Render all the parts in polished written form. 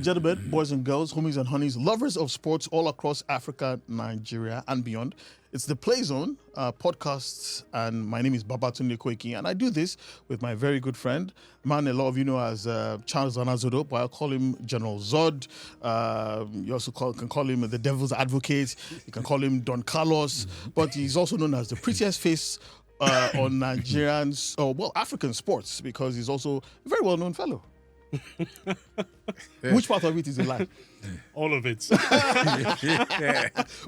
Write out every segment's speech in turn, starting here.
and gentlemen, boys and girls, homies and honeys, lovers of sports all across Africa, Nigeria, and beyond. It's the Play Zone podcast, and my name is Babatunde Koiki, and I do this with my very good friend, man a lot of you know as Charles Anazodo, but I'll call him General Zod. You also can call him the Devil's Advocate. You can call him Don Carlos, but he's also known as the prettiest face on Nigerians, African sports, because he's also a very well-known fellow. Which part of it is a lie? All of it.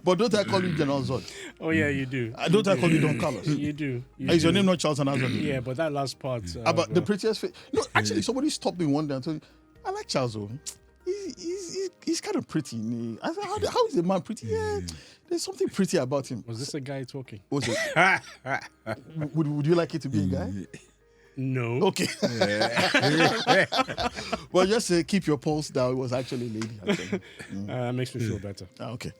But don't I call you General Zod? Oh, yeah, you do. Don't I call you Don Carlos? You do. Is your name not Charles Anazodo? Yeah, but that last part. About the prettiest face. No, actually, somebody stopped me one day and told me, I like Charles. He's kind of pretty. I said, how is a man pretty? Yeah, there's something pretty about him. Was this a guy talking? Was it? Would you like it to be a guy? No. Okay. Well, just keep your pulse down. It was actually a lady. Actually. That makes me feel better. Okay.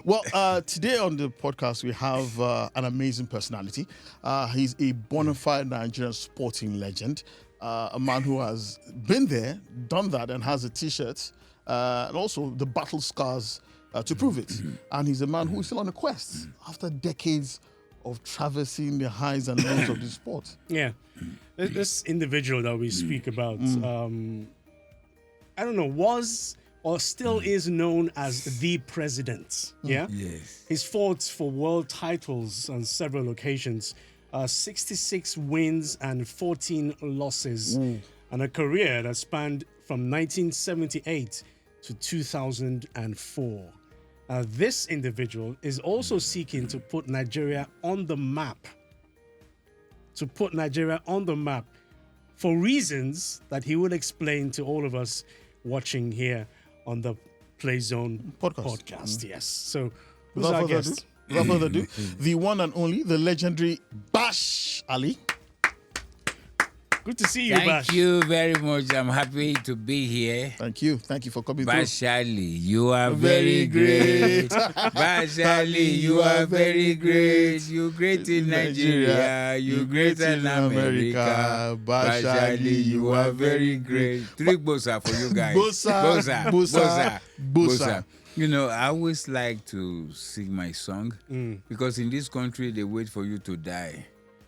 Well, today on the podcast, we have an amazing personality. He's a bona fide Nigerian sporting legend. A man who has been there, done that, and has a T-shirt, and also the battle scars to prove it. And he's a man who is still on a quest after decades of traversing the highs and lows of the sport. Yeah. This individual that we speak about, I don't know, was or still is known as the president. Yeah? Yes. He's fought for world titles on several occasions. 66 wins and 14 losses, and a career that spanned from 1978 to 2004. This individual is also seeking to put Nigeria on the map. For reasons that he will explain to all of us watching here on the Play Zone podcast. Yes. So, who's our guest? Without further ado, the one and only, the legendary Bash Ali. Good to see you, Bash. Thank you very much. I'm happy to be here. Thank you for coming Bash Ali, you are very great. Bash Ali, you are very great. You great in Nigeria. You great in America. Bash Ali, you are very great. Three bosa for you guys. Bosa. You know, I always like to sing my song because in this country they wait for you to die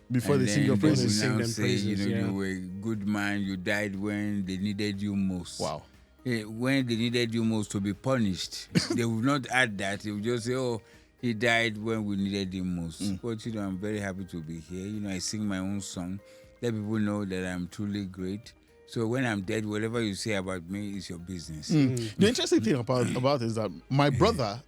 before and they sing your praises. They will now say, you were a good man. You died when they needed you most. Wow. When they needed you most to be punished, they will not add that. They will just say, "Oh, he died when we needed him most." But I'm very happy to be here. I sing my own song. Let people know that I'm truly great. So when I'm dead, whatever you say about me is your business. The interesting thing about it is that my brother,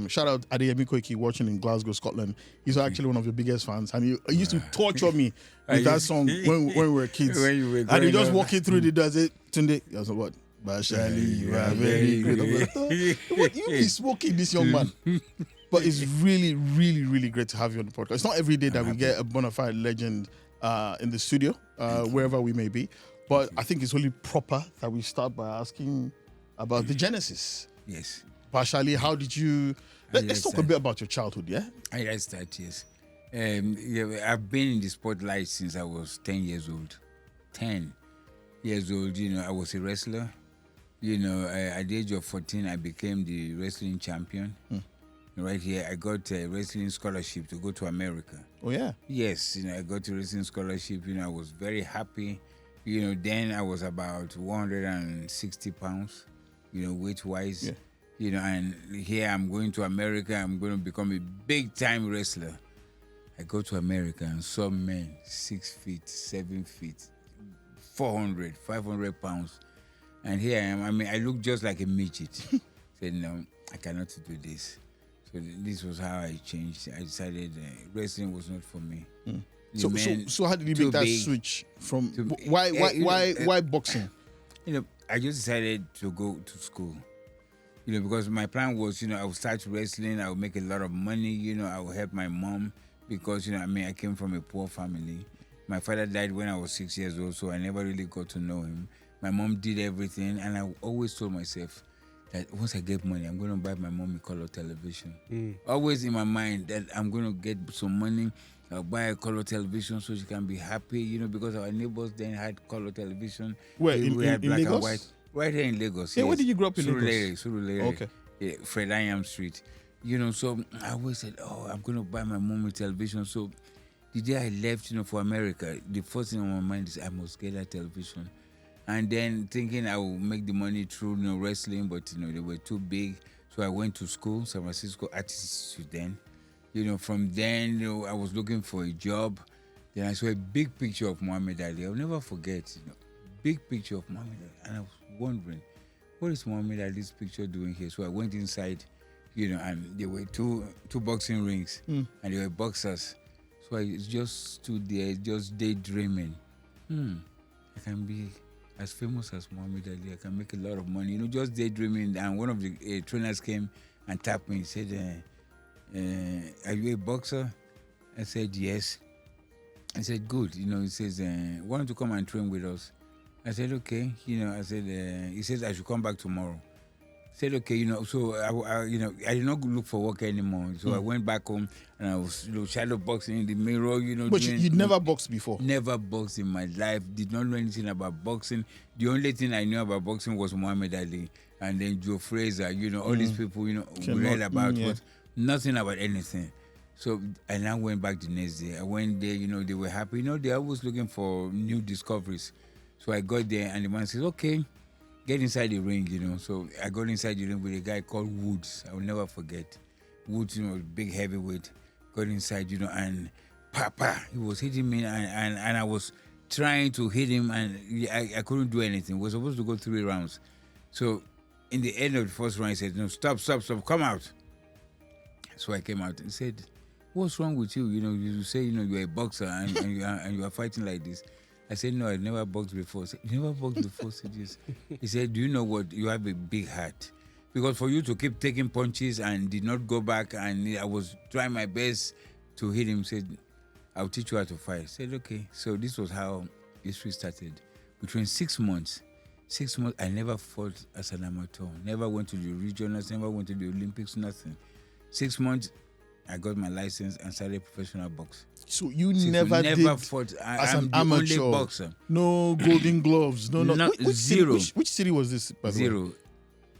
shout out Adeyemi Koiki, watching in Glasgow, Scotland, he's actually one of your biggest fans, and he used to torture me with that song when we were kids. And he just walking through the door, say, Tunde, I was like, what? Bashali, you are very great. What you be smoking, this young man? But it's really, really, really great to have you on the podcast. It's not every day that we get a bona fide legend in the studio, wherever we may be. But I think it's only proper that we start by asking about the genesis. Yes. Partially, how did you... Let's talk a bit about your childhood, yeah? I start, yes. I've been in the spotlight since I was 10 years old. 10 years old, I was a wrestler. At the age of 14, I became the wrestling champion. Right here, I got a wrestling scholarship to go to America. Oh, yeah? Yes, I got a wrestling scholarship. I was very happy. Then I was about 160 pounds, weight-wise. Yeah. And here I'm going to America. I'm going to become a big-time wrestler. I go to America and saw men 6 feet, 7 feet, 400, 500 pounds. And here I am. I look just like a midget. Said, no, I cannot do this. So this was how I changed. I decided wrestling was not for me. So how did you make that switch from why boxing? I just decided to go to school. Because my plan was, I would start wrestling, I would make a lot of money, I would help my mom because, I came from a poor family. My father died when I was 6 years old, so I never really got to know him. My mom did everything, and I always told myself that once I get money, I'm going to buy my mom a color television. Always in my mind that I'm going to get some money, I'll buy a color television so she can be happy, because our neighbors then had color television. Where, we had black Lagos? and white. Right here in Lagos. Yeah, yes. where did you grow up in Lagos? Surulere. Okay. Yeah, Fred Iam Street. So I always said, I'm going to buy my mom a television. So the day I left, for America, the first thing on my mind is I must get that television. And then thinking I will make the money through, wrestling, but, they were too big. So I went to school, San Francisco Art Institute then. From then, I was looking for a job. Then I saw a big picture of Muhammad Ali. I'll never forget, big picture of Muhammad Ali. And I was wondering, what is Muhammad Ali's picture doing here? So I went inside, and there were two boxing rings, and they were boxers. So I just stood there, just daydreaming. I can be as famous as Muhammad Ali. I can make a lot of money. Just daydreaming. And one of the trainers came and tapped me. He said, are you a boxer? I said, yes. I said, good. He says, why don't you come and train with us? I said, okay. I said, he says I should come back tomorrow. I said, okay, so I did not look for work anymore. So I went back home and I was, shadow boxing in the mirror, But you'd never boxed before? Never boxed in my life. Did not know anything about boxing. The only thing I knew about boxing was Muhammad Ali. And then Joe Frazier, all these people, we read about, but nothing about anything. So I now went back the next day. I went there, they were happy. They're always looking for new discoveries. So I got there and the man says, okay, get inside the ring, So I got inside the ring with a guy called Woods. I will never forget. Woods, big heavyweight. Got inside, and he was hitting me and I was trying to hit him and I couldn't do anything. We were supposed to go 3 rounds. So in the end of the first round, he said, no, stop, come out. So I came out and said, what's wrong with you? You say, you're a boxer and you are fighting like this. I said, no, I never boxed before. I said, you never boxed before? Said, yes. He said, do you know what? You have a big heart. Because for you to keep taking punches and did not go back, and I was trying my best to hit him, said, I'll teach you how to fight. I said, okay. So this was how history started. Between 6 months, I never fought as an amateur. Never went to the regionals, never went to the Olympics, nothing. 6 months, I got my license and started professional box. So you never fought as an amateur? Only boxer. No golden gloves. No. Which zero. City, which city was this? By the Zero.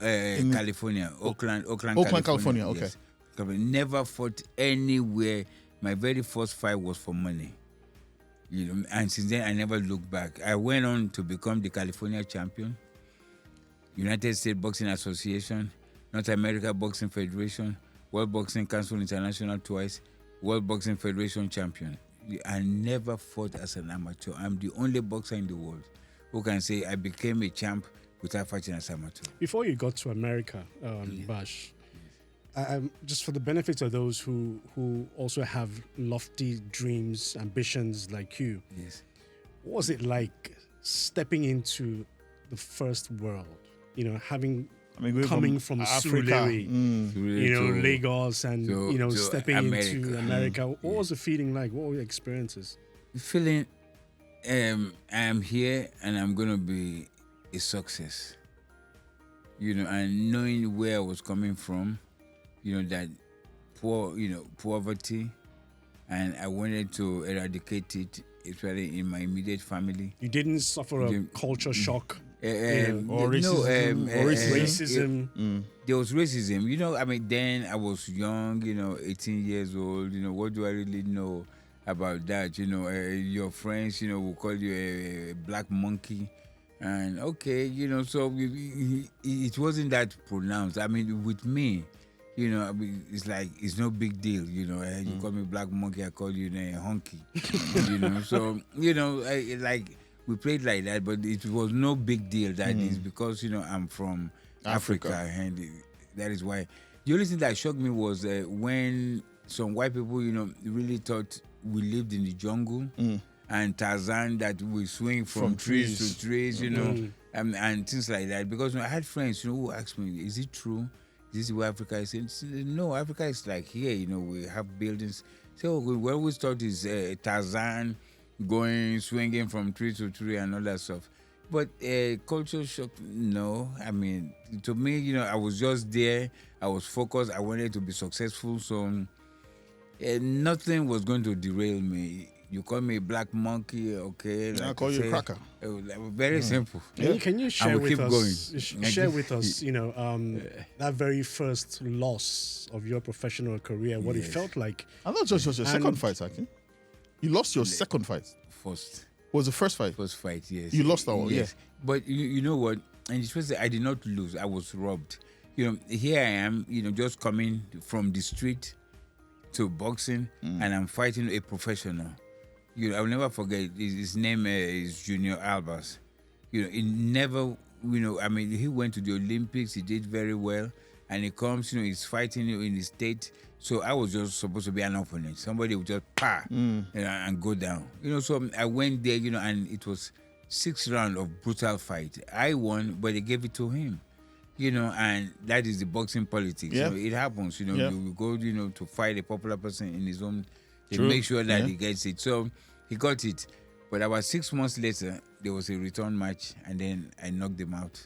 way? California. Oakland, California. Okay. Yes. Never fought anywhere. My very first fight was for money. And since then I never looked back. I went on to become the California champion, United States Boxing Association, North America Boxing Federation, World Boxing Council International twice, World Boxing Federation champion. I never fought as an amateur. I'm the only boxer in the world who can say I became a champ without fighting as an amateur. Before you got to America, Bash, just for the benefit of those who also have lofty dreams, ambitions like you, yes, what was it like stepping into the first world? Coming from Africa, Surulere, Lagos, and stepping America. into America. What was the feeling like? What were your experiences? The feeling, I'm here and I'm gonna be a success. And knowing where I was coming from, that poverty, and I wanted to eradicate it, especially in my immediate family. You didn't suffer a culture shock. Or racism. There was racism. Then I was young, 18 years old. What do I really know about that? Your friends, will call you a black monkey. And okay, so it wasn't that pronounced. With me, it's like, it's no big deal, you call me black monkey, I call you a honky, so, we played like that, but it was no big deal. That is because, I'm from Africa, and that is why. The only thing that shocked me was when some white people, really thought we lived in the jungle, and Tarzan, that we swing from trees to trees, and things like that. Because I had friends, who asked me, is it true? Is this where Africa is? No, Africa is like here, we have buildings. So we always thought is Tarzan going, swinging from tree to tree and all that stuff. But culture shock, no. To me, I was just there. I was focused. I wanted to be successful. So nothing was going to derail me. You call me black monkey, okay? I call you a cracker. Very simple. Can you share with us? Share with us, going. that very first loss of your professional career, what it felt like. And that's just your second fight, actually. You lost your second fight. First. Was the first fight? First fight, yes. You lost that one, yes. But you know what? And it was I did not lose. I was robbed. Here I am, just coming from the street to boxing, and I'm fighting a professional. I'll never forget. His name is Junior Albers. He never, he went to the Olympics. He did very well, and he comes, he's fighting in the state. So I was just supposed to be an opponent. Somebody would just and go down. So I went there, and it was 6 rounds of brutal fight. I won, but they gave it to him. And that is the boxing politics. Yeah. It happens. You go, to fight a popular person in his own. They True. make sure that he gets it. So he got it. But about 6 months later, there was a return match, and then I knocked him out.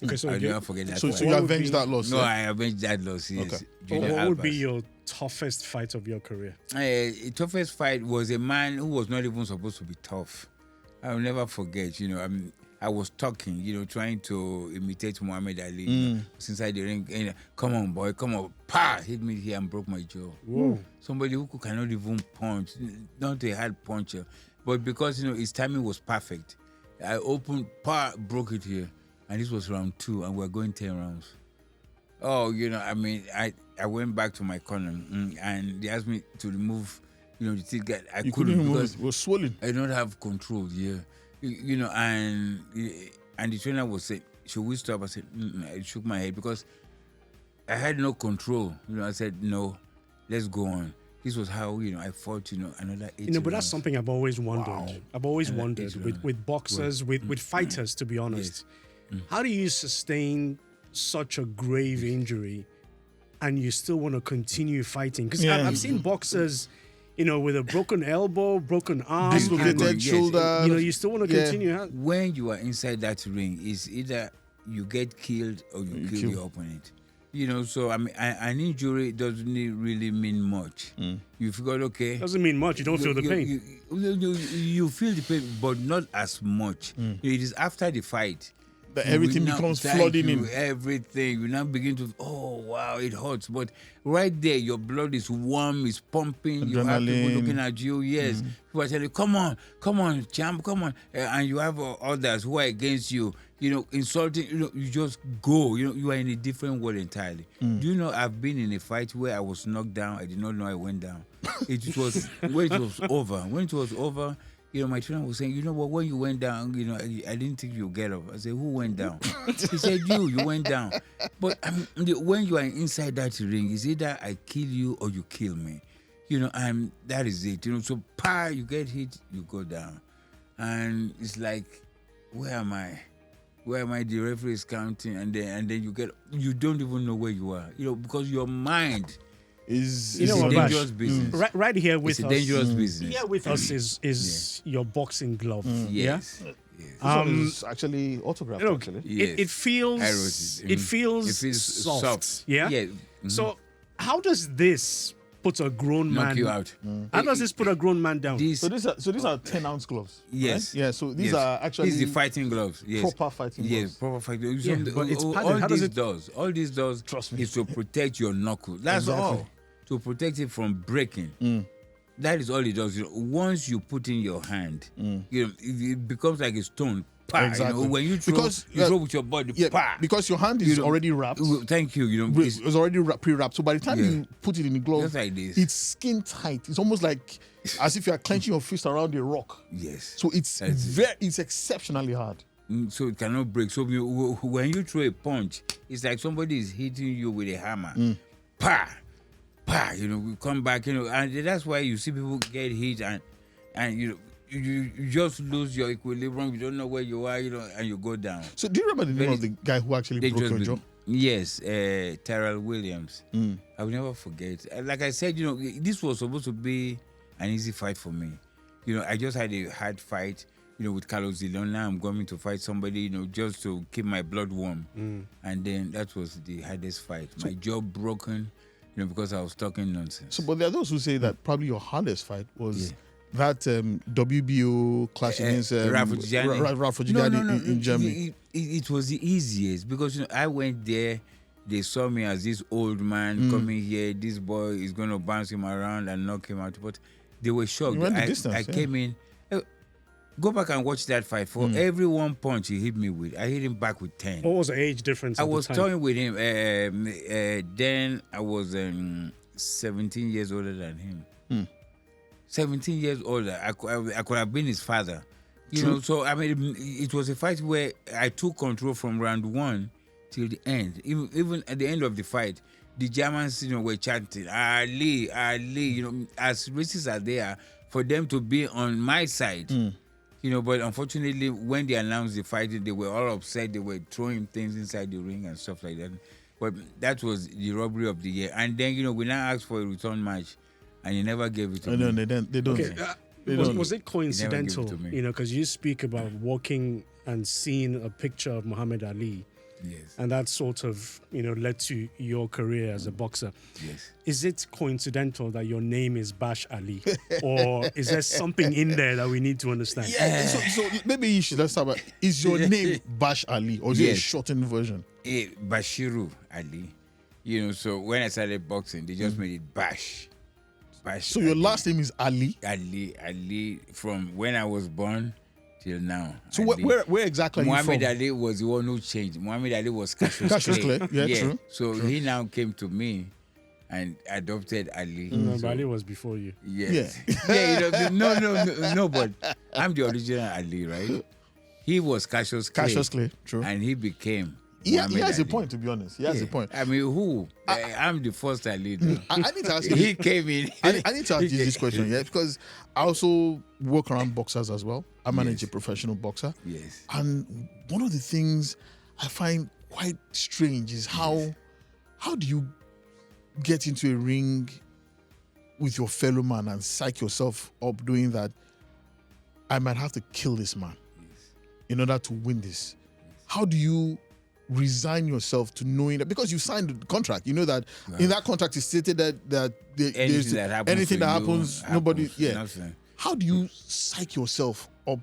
Okay, so I'll never forget that. So fight. you avenged that loss? No, I avenged that loss. Yes. Okay. What would be your toughest fight of your career? Toughest fight was a man who was not even supposed to be tough. I'll never forget. I was talking, trying to imitate Muhammad Ali. Since I the ring, come on, boy, come on, pa! Hit me here and broke my jaw. Whoa. Somebody who cannot even punch, not a hard puncher, but because his timing was perfect, I opened, broke it here, and this was round 2, and we're going 10 rounds. Oh, I went back to my corner, and they asked me to remove, the teeth. I couldn't because it was swollen. I don't have control. Yeah. And the trainer was saying, should we stop? I said, I shook my head because I had no control. I said, no, let's go on. This was how, I fought, another 8 but that's something I've always wondered. Wow. I've always wondered with boxers, with fighters, to be honest. Yes. How do you sustain such a grave injury and you still want to continue fighting? Because I've seen boxers, with a broken elbow, broken arm, dislocated shoulder. You still want to continue. When you are inside that ring, it's either you get killed or you kill your opponent. So an injury doesn't really mean much. You figure, okay. Doesn't mean much. You don't feel the pain. You feel the pain, but not as much. It is after the fight. That everything becomes flooding in. Everything. You now begin to, oh, wow, it hurts. But right there, your blood is warm, is pumping. Adrenaline. You have people looking at you. Yes. People are telling you, come on, champ, come on. And you have others who are against you, insulting. You just go. You are in a different world entirely. Do you know I've been in a fight where I was knocked down. I did not know I went down. It was when it was over. When it was over, my trainer was saying, when you went down, I didn't think you'd get up. I said, who went down? He said, you went down. But when you are inside that ring, it's either I kill you or you kill me. And that is it. So you get hit, you go down. And it's like, where am I? The referee is counting, and then you don't even know where you are. Because your mind is a dangerous business. Right here with us. It's a dangerous business. Here with us is your boxing glove. Yes. Yeah? This one is actually autographed. Actually, yes. It feels. It feels soft. Yeah. Yeah. So, how does this put a grown man? Knock you out. How does this put a grown man down? So these are 10-ounce gloves. Yes. Right? Yeah. So these are actually the fighting gloves. Yes. Proper fighting gloves. Yes, proper fighting gloves. Yeah, but it's padded. All this does Trust me. is to protect your knuckle. That's all. To protect it from breaking. That is all it does. Once you put in your hand, it becomes like a stone. Exactly. When you throw, you throw with your body. Because your hand is already wrapped. Thank you. It's already pre-wrapped. So by the time you put it in the glove, just like this. It's skin tight. It's almost like as if you are clenching your fist around a rock. Yes. So it's it's exceptionally hard. So it cannot break. So when you throw a punch, it's like somebody is hitting you with a hammer. We come back, and that's why you see people get hit and you just lose your equilibrium. You don't know where you are, and you go down. So do you remember the name of the guy who actually broke your jaw? Yes, Terrell Williams. I will never forget. Like I said, this was supposed to be an easy fight for me. I just had a hard fight, with Carlos Zilon. Now I'm going to fight somebody, just to keep my blood warm. And then that was the hardest fight. My jaw broken, because I was talking nonsense. So, but there are those who say that probably your hardest fight was that WBO clash against Rafujigani in Germany. It was the easiest because I went there. They saw me as this old man coming here. This boy is going to bounce him around and knock him out. But they were shocked. I came in. Go back and watch that fight. For every one punch he hit me with, I hit him back with 10. What was the age difference? I was toying with him. Then I was 17 years older than him. 17 years older. I could have been his father. You know, so I mean, it was a fight where I took control from round 1 till the end. Even at the end of the fight, the Germans, were chanting, Ali, Ali, as racists are there, for them to be on my side. But unfortunately, when they announced the fight, they were all upset. They were throwing things inside the ring and stuff like that. But that was the robbery of the year. And then, we now asked for a return match, and he never gave it to me. No, they don't. Okay. Was it coincidental? Because you speak about walking and seeing a picture of Muhammad Ali. Yes. And that sort of, led to your career as a boxer. Yes. Is it coincidental that your name is Bash Ali? Or is there something in there that we need to understand? Yeah. So maybe you should, let's start about, is your name Bash Ali or is it a shortened version? Bashiru Ali. So when I started boxing, they just made it Bash. So your last name is Ali? Ali, from when I was born till now. So where exactly are you from? Muhammad Ali was the one who changed. Muhammad Ali was Cassius Clay. Yeah, true. So he now came to me and adopted Ali. No, but Ali was before you. Yes. Yeah. No, but I'm the original Ali, right? He was Cassius Clay. Cassius Clay, true. And he became he has Ali. a point, to be honest. He has a point. I mean, who? I'm the first Ali. I need to ask you. He came in. I need to ask you this question, because I also work around boxers as well. I manage a professional boxer. Yes. And one of the things I find quite strange is how do you get into a ring with your fellow man and psych yourself up doing that? I might have to kill this man in order to win this. How do you resign yourself to knowing that, because you signed the contract, that in that contract it stated that anything that happens, nobody. Nothing. How do you psych yourself up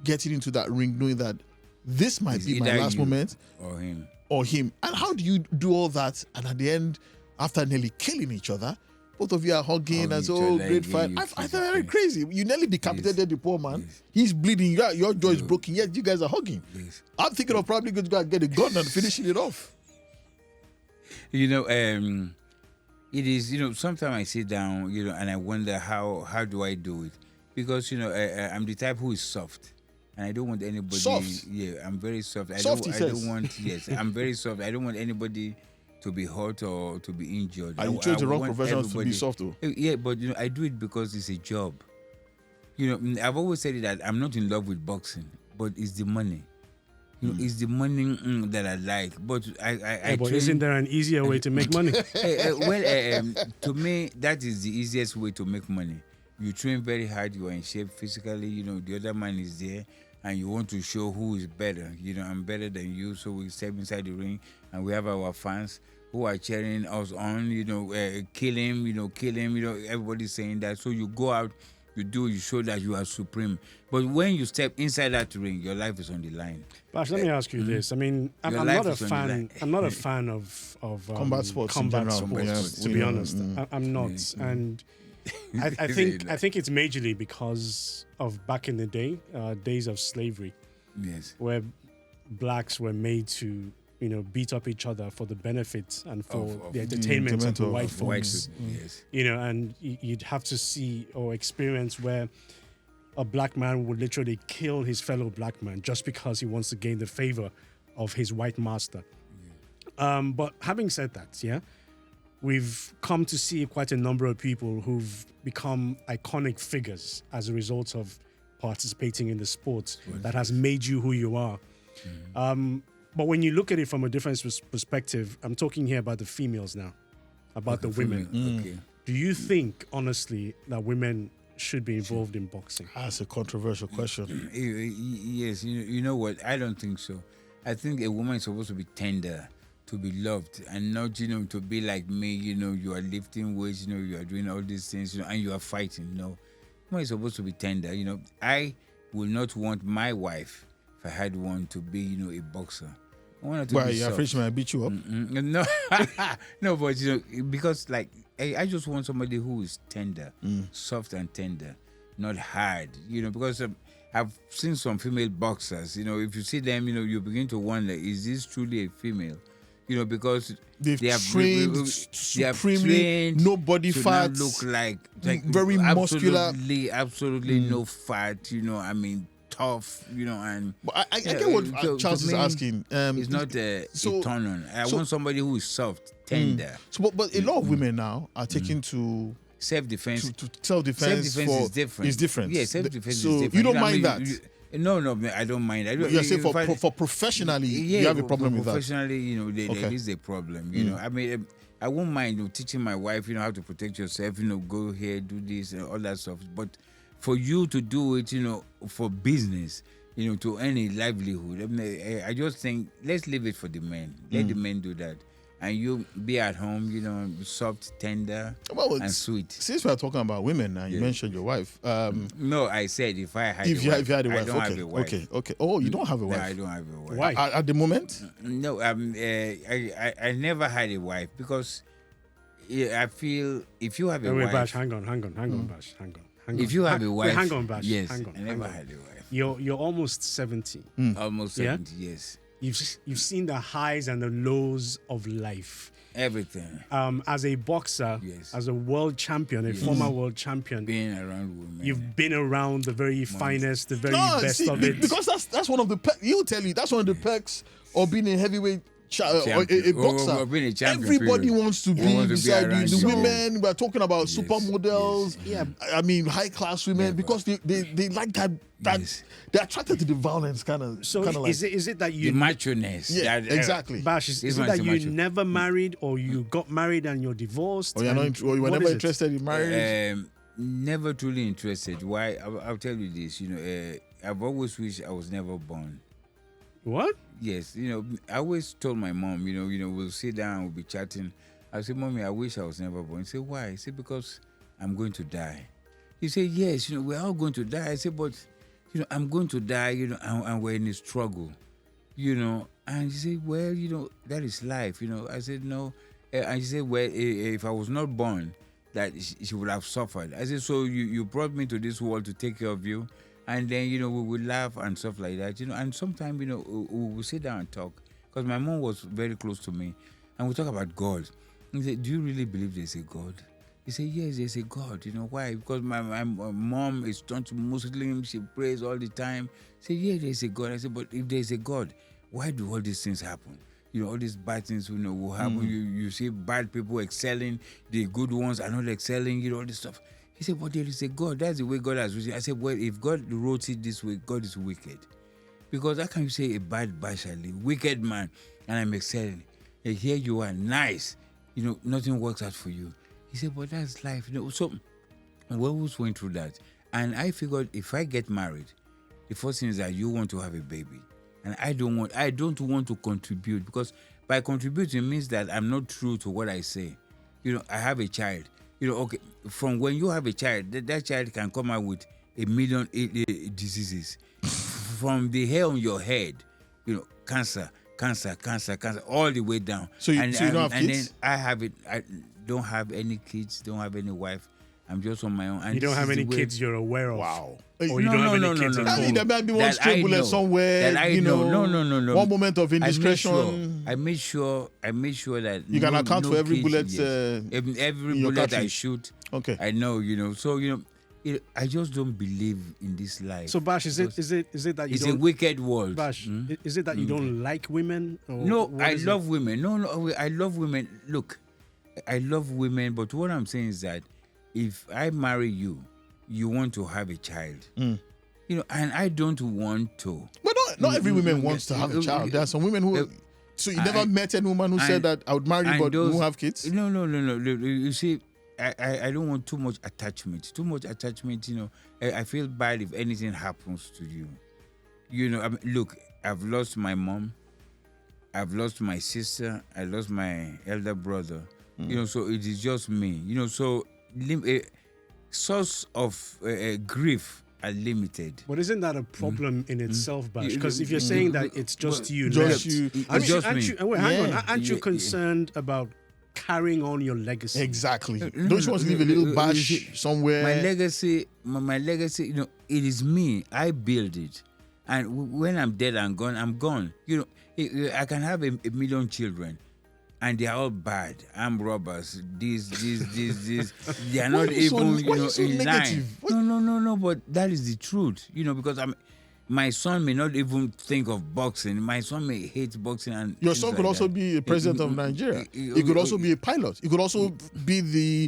getting into that ring knowing that this might be my last moment or him? And how do you do all that? And at the end, after nearly killing each other, both of you are hugging and so great fight. I find that crazy. You nearly decapitated the poor man. Yes. He's bleeding. Your jaw is broken. Yet you guys are hugging. Yes. I'm thinking of probably going to go and get a gun and finishing it off. It is. Sometimes I sit down, and I wonder how do I do it, because I'm the type who is soft, and I don't want anybody. Soft. Yeah, I'm very soft. I don't want. Yes, I'm very soft. I don't want anybody to be hurt or to be injured. And you chose the wrong profession to be soft, though. Yeah, but I do it because it's a job. I've always said that I'm not in love with boxing, but it's the money. It's the money that I like. But but isn't there an easier way to make money? To me, that is the easiest way to make money. You train very hard. You are in shape physically. The other man is there, and you want to show who is better. I'm better than you, so we step inside the ring, and we have our fans who are cheering us on. Kill him. Kill him. Everybody's saying that. So you go out, you show that you are supreme. But when you step inside that ring, your life is on the line. Bash, let me ask you this. I mean, I'm not a fan. I'm not a fan of combat sports. To be honest, I'm not, and I think it's majorly because of back in the day, days of slavery, where blacks were made to beat up each other for the benefit and for the entertainment of the white folks. And you'd have to see or experience where a black man would literally kill his fellow black man just because he wants to gain the favor of his white master. But having said that, we've come to see quite a number of people who've become iconic figures as a result of participating in the sport that has made you who you are. But when you look at it from a different perspective, I'm talking here about the females now, about the women. Okay. Do you think, honestly, that women should be involved in boxing? That's a controversial question. Yes, you know what? I don't think so. I think a woman is supposed to be tender, to be loved, and not, to be like me, you are lifting weights, you are doing all these things, and you are fighting. No. Woman is supposed to be tender. I will not want my wife, if I had one, to be, a boxer. I want her to be you're soft. afraid she might beat you up? No, no, but because I just want somebody who is tender, soft and tender, not hard. Because I've seen some female boxers. If you see them, you begin to wonder: is this truly a female? Because they have trained supremely, no body fat, look like very muscular, absolutely no fat. Tough. And but I get what Charles is asking. It's not a turn on. I want somebody who is soft, tender. But a lot of women now are taking to self-defense. To self-defense is different. It's different. Yeah, self-defense is so different. You don't mind that? No, I don't mind. You're saying for professionally, you have a problem with that. Professionally, there is a problem. I won't mind teaching my wife, how to protect yourself. Go here, do this, and all that stuff. But for you to do it, for business, to earn a livelihood, I just think let's leave it for the men. Let the men do that. And you be at home, soft, tender, and sweet. Since we are talking about women now, you mentioned your wife. No, I said if I had if you had a wife. I don't have a wife. Okay. Oh, you don't have a wife? No, I don't have a wife. Why? At the moment? No, I never had a wife because I feel if you have a wife... Bash, hang on, Bash, hang on. If you have a wife... hang on, Bash. Yes, hang on, I never had a wife. You're almost 70. Almost 70, yes. You've seen the highs and the lows of life. Everything. As a boxer, as a world champion, a former world champion, being around women, you've been around the very finest, the very best of it. Because that's one of the that's one of the perks of being a heavyweight or a boxer. Being a champion, everybody wants to be beside you. The you. women, we're talking about supermodels. Yeah, I mean high class women because they like that. They're attracted to the violence kind of. So like, is it that you the macho-ness? Yeah, exactly. Bash, is it that you never married or you got married and you're divorced? Or you were never interested in marriage? Never truly interested. Why? I'll tell you this. I've always wished I was never born. What? Yes, I always told my mom, we'll sit down, we'll be chatting. I said, Mommy, I wish I was never born. She said, why? I said, because I'm going to die. He said, yes, we're all going to die. I said, but, I'm going to die, and we're in a struggle, And she said, well, that is life, I said, no. And she said, well, if I was not born, that she would have suffered. I said, so you brought me to this world to take care of you. And then, we will laugh and stuff like that, And sometimes, we will sit down and talk. Because my mom was very close to me. And we talk about God. And he said, do you really believe there's a God? He said, yes, there's a God. Why? Because my mom is turned to Muslim. She prays all the time. He said, yeah, there's a God. I said, but if there's a God, why do all these things happen? All these bad things, will happen. You see bad people excelling. The good ones are not excelling, all this stuff. He said, but there is a God. That's the way God has written. I said, well, if God wrote it this way, God is wicked. Because how can you say a bad Bashali, wicked man, and I'm excelling? And here you are, nice. Nothing works out for you. He said, but that's life. So we always went through that. And I figured if I get married, the first thing is that you want to have a baby. And I don't want to contribute, because by contributing means that I'm not true to what I say. I have a child. Okay, from when you have a child, that child can come out with 1 million diseases. From the hair on your head, cancer, all the way down. So you don't have kids? And then I don't have any kids, don't have any wife. I'm just on my own. And you don't have any kids you're aware of? Wow. Or you don't have any kids at all? I mean, there might be one stray bullet somewhere. No. One moment of indiscretion. I made sure that you can account for every bullet. Every bullet I shoot. Okay. I know, So I just don't believe in this life. So Bash, is it that you it's don't? a wicked world. Bash, is it that you don't like women? Or no, I love women. No, I love women. Look, I love women, but what I'm saying is that if I marry you, you want to have a child. And I don't want to. But not every woman wants to have a child. There are some women who. So you never met any woman who said that I would marry but won't have kids? No. You see, I don't want too much attachment. I feel bad if anything happens to you. Look, I've lost my mom. I've lost my sister. I lost my elder brother. So it is just me. So source of grief are limited. But isn't that a problem in itself, Bash? Because if you're saying that it's just you, just left, you, hang on, aren't you concerned about carrying on your legacy? Exactly. Don't you want to leave a little bash somewhere? My legacy, it is me. I build it. And when I'm dead and gone, I'm gone. I can have a million children, and they are all bad. I'm robbers. This. They are not even, in line. No. But that is the truth. Because my son may not even think of boxing. My son may hate boxing. And your son could also be a president of Nigeria. He could also be a pilot. He could also be the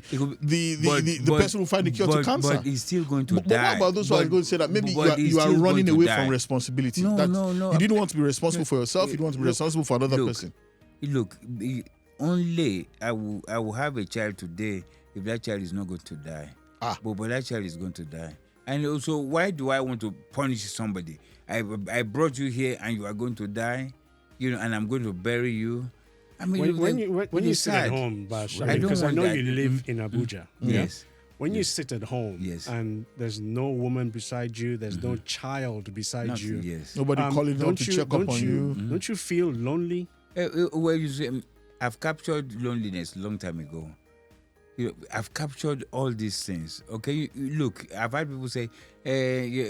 person who find the cure to cancer. But he's still going to die. But what about those who are going to say that maybe you are running away from responsibility? No. You didn't want to be responsible for yourself. You didn't want to be responsible for another person. Look, only I will have a child today if that child is not going to die. But that child is going to die. And also, why do I want to punish somebody? I brought you here and you are going to die, and I'm going to bury you. I mean, when you sit at home, Bash, because I know you live in Abuja. Yes. When you sit at home and there's no woman beside you, there's no child beside you. Yes. Nobody calling down to check up on you. Don't you feel lonely? Well, you see, I've captured loneliness a long time ago. I've captured all these things. Okay, look, I've had people say,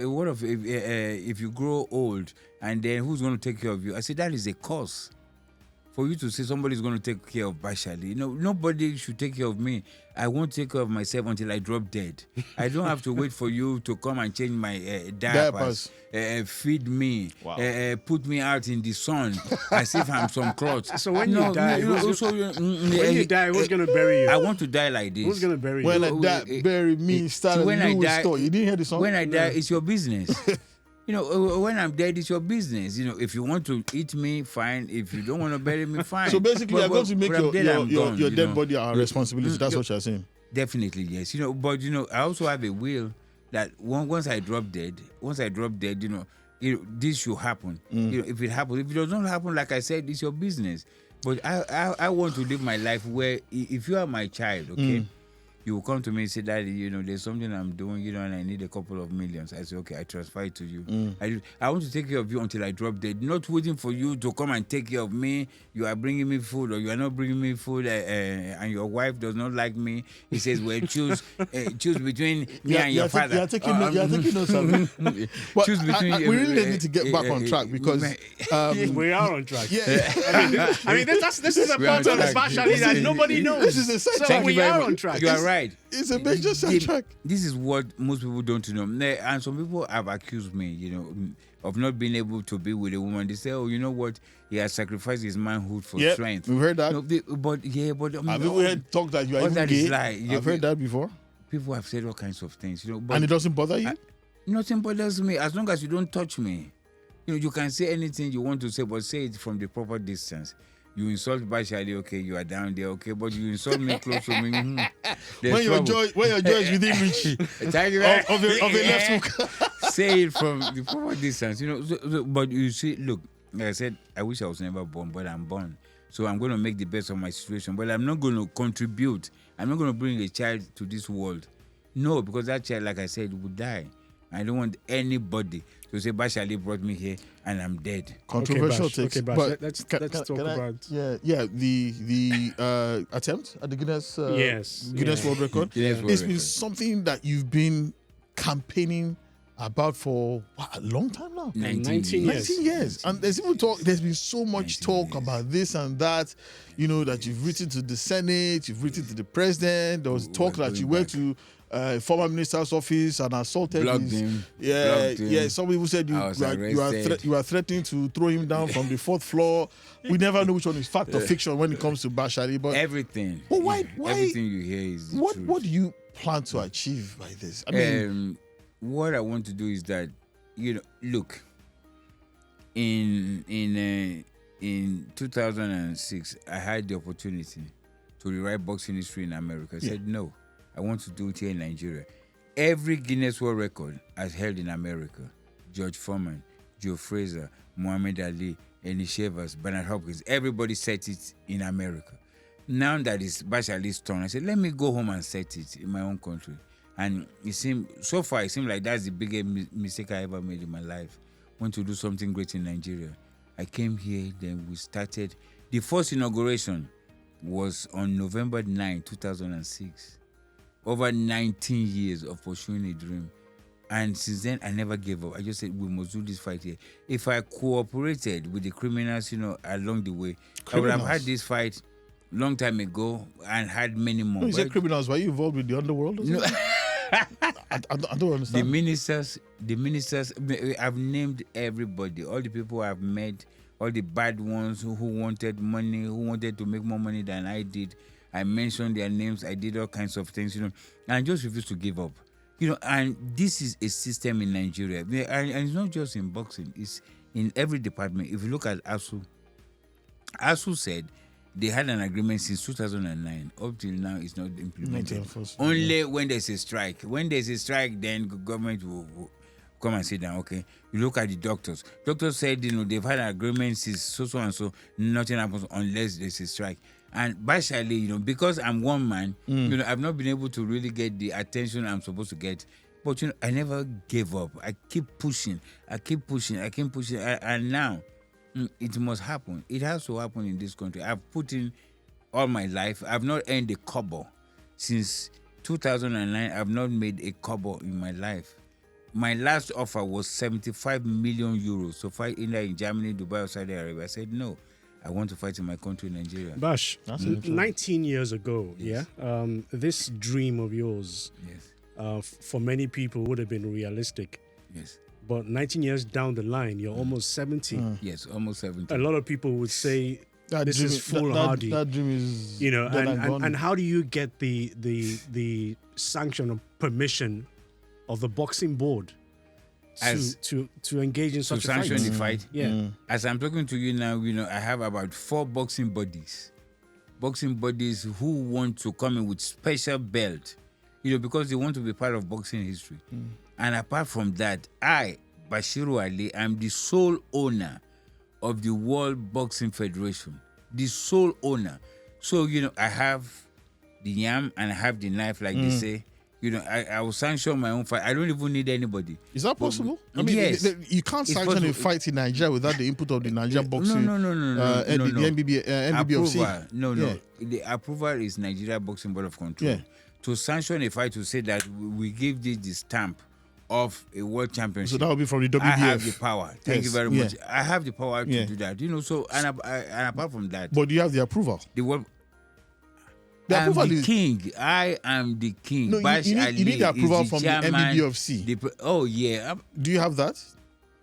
"What if you grow old and then who's going to take care of you?" I said that is a curse. For you to say somebody's going to take care of Bashali, nobody should take care of me. I won't take care of myself until I drop dead. I don't have to wait for you to come and change my diapers, feed me, put me out in the sun as if I'm some clothes. So when you die, who's going to bury you? I want to die like this. Who's going to bury you? When I die, bury me. Start a new story. You didn't hear the song? When I die, it's your business. When I'm dead, it's your business. If you want to eat me, fine. If you don't want to bury me, fine. So basically, you're going to make your dead body our responsibility. That's what you're saying. Definitely, yes. But I also have a will that once I drop dead, this should happen. If it happens, if it does not happen, like I said, it's your business. But I want to live my life where if you are my child, okay. You will come to me and say, Daddy, there's something I'm doing, and I need a couple of millions. I say, okay, I transfer it to you. I want to take care of you until I drop dead, not waiting for you to come and take care of me. You are bringing me food or you are not bringing me food and your wife does not like me. He says, well, choose between me and your father. You're taking notes of it. But choose between we really need to get back on track because... we are on track. Yeah. This is a part of the specialty that nobody knows. This is a so we are on track. You are right. It's a major sidetrack. This is what most people don't know. And some people have accused me, of not being able to be with a woman. They say, oh, you know what? He has sacrificed his manhood for strength. We've heard that. But have you heard talk that you are even gay? I've heard that before. People have said all kinds of things, but and it doesn't bother you? Nothing bothers me as long as you don't touch me. You can say anything you want to say, but say it from the proper distance. You insult Bashali, okay, you are down there, okay, but you insult me close to me. When your joy is within reach of a left hook. Say it from the proper distance, but you see, look, like I said, I wish I was never born, but I'm born. So I'm going to make the best of my situation, but I'm not going to contribute. I'm not going to bring a child to this world. No, because that child, like I said, would die. I don't want anybody to say Bashali brought me here and I'm dead. Controversial takes. Okay, but let's talk about the attempt at the Guinness World Record. It's been something that you've been campaigning about for a long time now. 19 years. And there's been so much talk about this and that, that you've written to the Senate, you've written to the president. There was talk that you went to former minister's office and assaulted him. Some people said you are threatening to throw him down from the 4th floor. We never know which one is fact or fiction when it comes to Bashali. But everything. But why? Everything you hear is what? Truth. What do you plan to achieve by this? I mean, what I want to do is that look. In 2006, I had the opportunity to rewrite boxing history in America. I said no. I want to do it here in Nigeria. Every Guinness World Record is held in America. George Foreman, Joe Frazier, Muhammad Ali, Eni Shavers, Bernard Hopkins, everybody set it in America. Now that it's Bashali's turn, I said, let me go home and set it in my own country. And it seemed like that's the biggest mistake I ever made in my life. Want to do something great in Nigeria. I came here, then we started. The first inauguration was on November 9, 2006. Over 19 years of pursuing a dream. And since then, I never gave up. I just said, we must do this fight here. If I cooperated with the criminals, along the way, I would have had this fight long time ago and had many more. No, you said criminals. Were you involved with the underworld or something? I don't understand. The ministers, I've named everybody. All the people I've met, all the bad ones who wanted money, who wanted to make more money than I did. I mentioned their names. I did all kinds of things, and I just refused to give up. And this is a system in Nigeria. And it's not just in boxing. It's in every department. If you look at ASU said they had an agreement since 2009. Up till now, it's not implemented. Only when there's a strike. When there's a strike, then government will come and sit down. Okay, you look at the doctors. Doctors said, they've had an agreement since so and so. Nothing happens unless there's a strike. And Bashali, because I'm one man, I've not been able to really get the attention I'm supposed to get. But, I never gave up. I keep pushing. And now, it must happen. It has to happen in this country. I've put in all my life. I've not earned a kobo. Since 2009, I've not made a kobo in my life. My last offer was 75 million euros to fight either in Germany, Dubai, or Saudi Arabia. I said, no. I want to fight in my country, Nigeria. Bash, 19 years ago, yes. This dream of yours, yes, for many people would have been realistic. Yes. But 19 years down the line, you're almost 70. Yes, almost 70. A lot of people would say this is foolhardy. That dream is and how do you get the sanction or permission of the boxing board to engage in such a fight? To sanction the fight? Yeah. As I'm talking to you now, I have about 4 boxing buddies who want to come in with special belt, because they want to be part of boxing history. And apart from that, I, Bashiru Ali, am the sole owner of the World Boxing Federation. The sole owner. So, I have the yam and I have the knife, like they say. I will sanction my own fight. I don't even need anybody. Is that possible? I mean, yes. You can't sanction a fight in Nigeria without the input of the Nigerian boxing. No. The NBBFC. No. The approval is Nigeria Boxing Board of Control. Yeah. To sanction a fight, to say that we give this the stamp of a world championship. So that will be from the WBF. I have the power. Thank you very much. Yeah. I have the power to do that. So and apart from that, but do you have the approval? The world. The approval is king. I am the king. No, you need the approval from the NBBFC. Do you have that?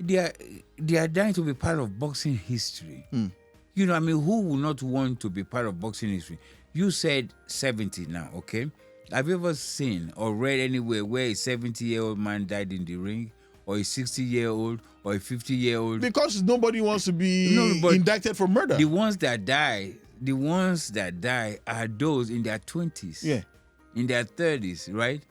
They are dying to be part of boxing history. Who will not want to be part of boxing history? You said 70 now, okay? Have you ever seen or read anywhere where a 70-year-old man died in the ring, or a 60-year-old, or a 50-year-old? Because nobody wants to be indicted for murder. The ones that die are those in their 20s, in their 30s, right?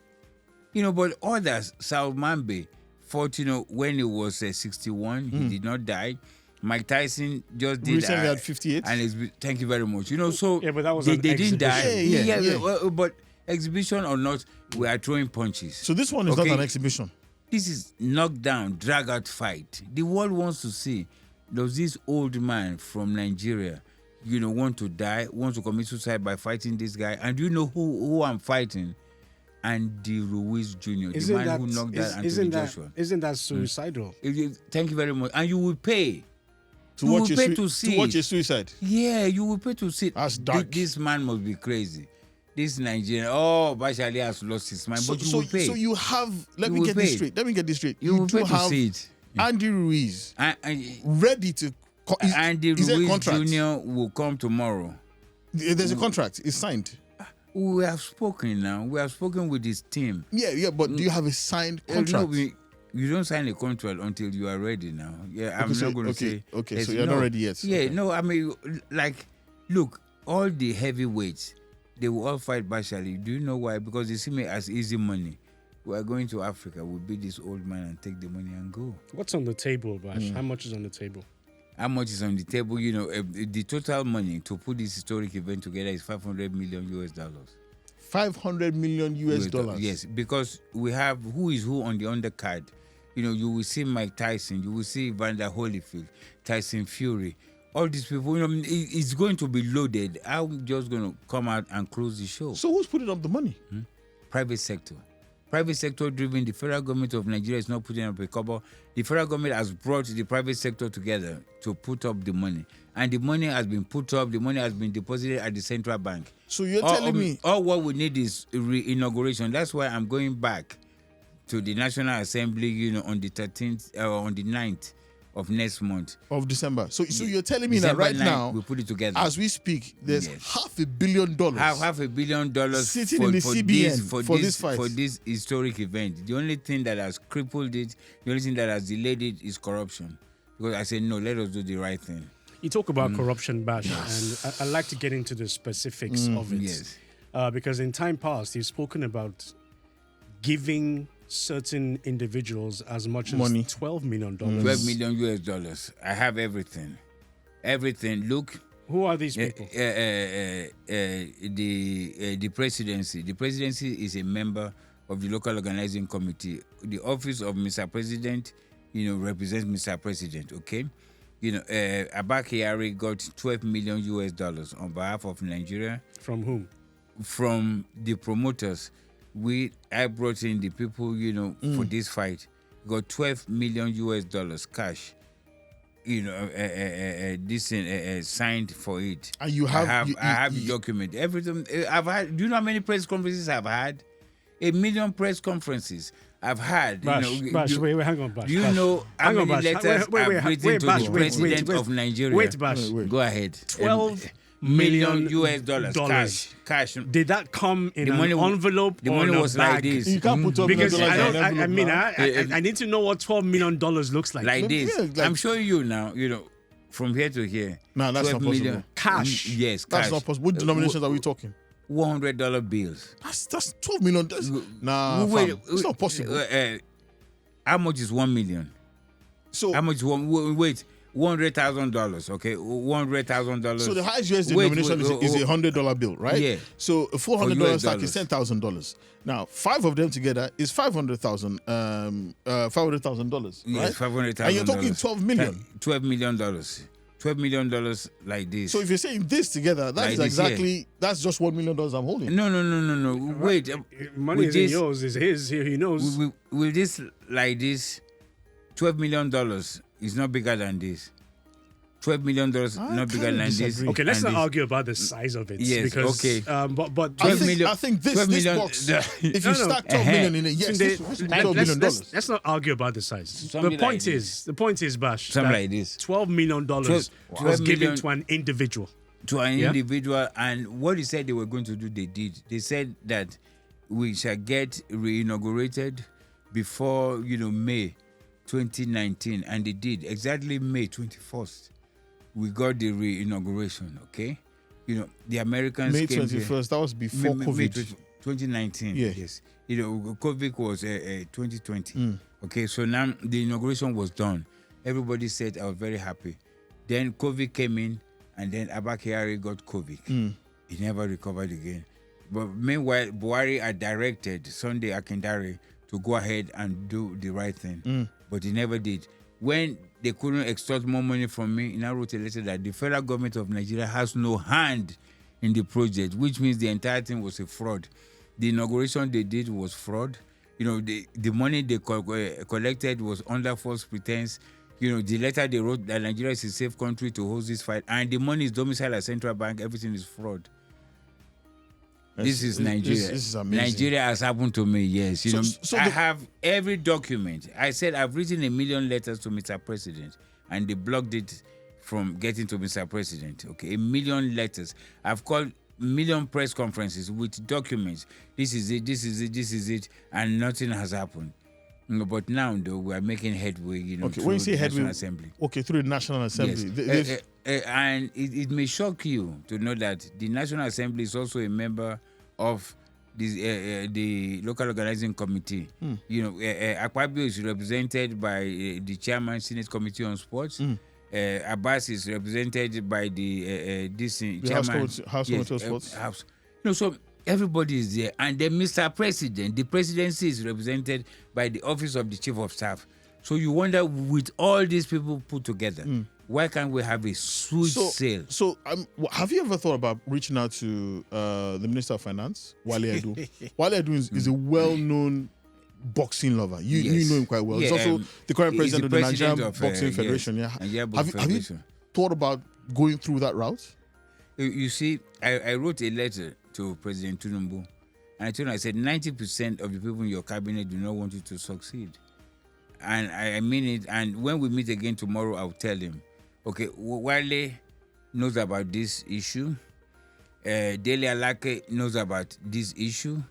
But others, Salmambe fought, when he was 61, he did not die. Mike Tyson just did recently at 58. And thank you very much. So but that was they didn't die. Yeah. But exhibition or not, we are throwing punches. So this one is not an exhibition. This is knockdown, drag out fight. The world wants to see, does this old man from Nigeria, want to die, want to commit suicide by fighting this guy? And do you know who I'm fighting? Andy Ruiz Jr., the man who knocked out Anthony Joshua. Isn't that suicidal? Thank you very much. And you will pay. To watch a suicide. Yeah, you will pay to see. That's dark. This man must be crazy. This Nigerian, Bashali has lost his mind, but you will pay. So you have, let me get this straight. You will pay to see it. Andy Ruiz ready to... Andy Ruiz Jr. will come tomorrow. There's a contract. It's signed. We have spoken now. We have spoken with his team. Yeah, but do you have a signed contract? No, you don't sign a contract until you are ready now. Yeah, I'm not going to say... Okay, so you're not ready yet. Yeah, okay. No, look, all the heavyweights, they will all fight Bashali. Do you know why? Because they see me as easy money. We are going to Africa. We'll beat this old man and take the money and go. What's on the table, Bash? How much is on the table? How much is on the table? The total money to put this historic event together is $500 million. $500 million US. Yes, because we have who is who on the undercard. You will see Mike Tyson, you will see Evander Holyfield, Tyson Fury. All these people, it's going to be loaded. I'm just going to come out and close the show. So who's putting up the money? Private sector. Private sector driven. The federal government of Nigeria is not putting up a cover. The federal government has brought the private sector together to put up the money. And the money has been put up, the money has been deposited at the central bank. So you're telling me... All what we need is re-inauguration. That's why I'm going back to the National Assembly, on the 13th, on the 9th of next month. Of December. So you're telling me December that right 9th, now, we put it together. as we speak, there's $500 million. $500 million sitting in the CBN for this fight. For this historic event. The only thing that has crippled it, the only thing that has delayed it is corruption. Because I said, no, let us do the right thing. You talk about corruption, Bash, and I'd like to get into the specifics of it. Yes. Because in time past, you've spoken about giving certain individuals as much as Money. $12 million. $12 million US. I have everything. Everything. Look. Who are these people? The presidency. The presidency is a member of the local organizing committee. The office of Mr. President, represents Mr. President. Okay. Abba Kyari got $12 million US on behalf of Nigeria. From whom? From the promoters. I brought in the people, for this fight. Got $12 million US cash. This signed for it. And you have... I have the document. Everything. I've had. Do you know how many press conferences I've had? 1 million press conferences I've had. Bash, wait, hang on, Bash. Do you know how many letters I've written to the president of Nigeria? Wait, Bash. Go ahead. $12 million US. Cash. Did that come in an envelope the or money in a was bag? like this. You can't put up Because $1 I need to know what $12 million looks like. Like this. I'm showing you now, from here to here. No, that's not possible. Cash. Yes, cash. That's not possible. What denominations are we talking? $100 bills. That's $12 million. It's not possible. How much is 1 million? So how much? $100,000. Okay, $100,000. So the highest USD denomination is a $100 bill, right? Yeah. So a $400 stack is $10,000. Now 5 of them together is $500,000. $500,000. Yes, $500,000. And you're talking $12 million. $12 million. $12 million like this. So if you're saying this together, that's like that's just $1 million I'm holding. No. Wait. Money is yours, is his. Here he knows. With this like this, $12 million is not bigger than this. $12 million not bigger than this. Okay, let's not argue about the size of it. Yes, because, okay. But I think this box, if you stack 12 million in it, yes, this $12 million. Let's not argue about the size. The point is, Bash, something like this. $12 million was given to an individual. To an individual, and what he said they were going to do, they did. They said that we shall get re-inaugurated before, May 2019, and they did. Exactly May 21st, we got the re-inauguration, okay? The Americans May came 21st, here. that was before COVID. 2019, yes. COVID was 2020. Okay, so now the inauguration was done. Everybody said I was very happy. Then COVID came in, and then Abba Kyari got COVID. He never recovered again. But meanwhile, Buhari had directed Sunday Akindare to go ahead and do the right thing. But he never did. When they couldn't extort more money from me, he now wrote a letter that the federal government of Nigeria has no hand in the project, which means the entire thing was a fraud. The inauguration they did was fraud. The money they collected was under false pretense. The letter they wrote that Nigeria is a safe country to host this fight, and the money is domiciled at central bank. Everything is fraud. This is Nigeria. This is amazing. Nigeria has happened to me, yes. I have every document. I said I've written 1 million letters to Mr. President, and they blocked it from getting to Mr. President. Okay, 1 million letters. I've called 1 million press conferences with documents. This is it, and nothing has happened. But now, though, we are making headway, okay, through when you say the headway, National Assembly. Okay, through the National Assembly. Yes. And it may shock you to know that the National Assembly is also a member of the local organizing committee. Akpabio is represented by the chairman, Senate Committee on Sports. Abbas is represented by the chairman, House Committee on Sports. So Everybody is there. And then Mr. President, the presidency is represented by the office of the chief of staff. So you wonder, with all these people put together, why can't we have a smooth sale? So have you ever thought about reaching out to the Minister of Finance, Wale Edu? Wale Edu is a well-known boxing lover. You know him quite well. He's also the current president of the Nigerian Boxing Federation. Have you thought about going through that route? You see, I wrote a letter to President Tinubu, and I told him, I said, 90% of the people in your cabinet do not want you to succeed. And I mean it. And when we meet again tomorrow, I'll tell him, okay, Wale knows about this issue. Dele Alake knows about this issue.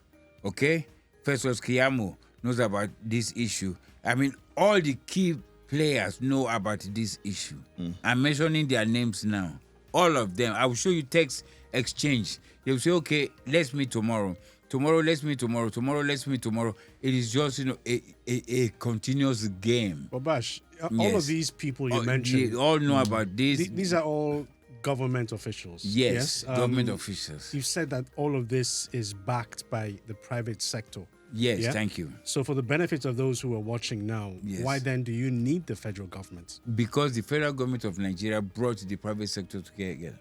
Okay? Festus Kiyamo knows about this issue. I mean, all the key players know about this issue. I'm mentioning their names now. All of them. I will show you text exchange. They will say, okay, let's meet tomorrow. Tomorrow, let's meet tomorrow. Tomorrow, let's meet tomorrow. It is just, a continuous game. But Bash, all of these people you mentioned, they all know about this. These are all government officials. Yes, government officials. You've said that all of this is backed by the private sector. Yes, thank you. So for the benefit of those who are watching now, why then do you need the federal government? Because the federal government of Nigeria brought the private sector together.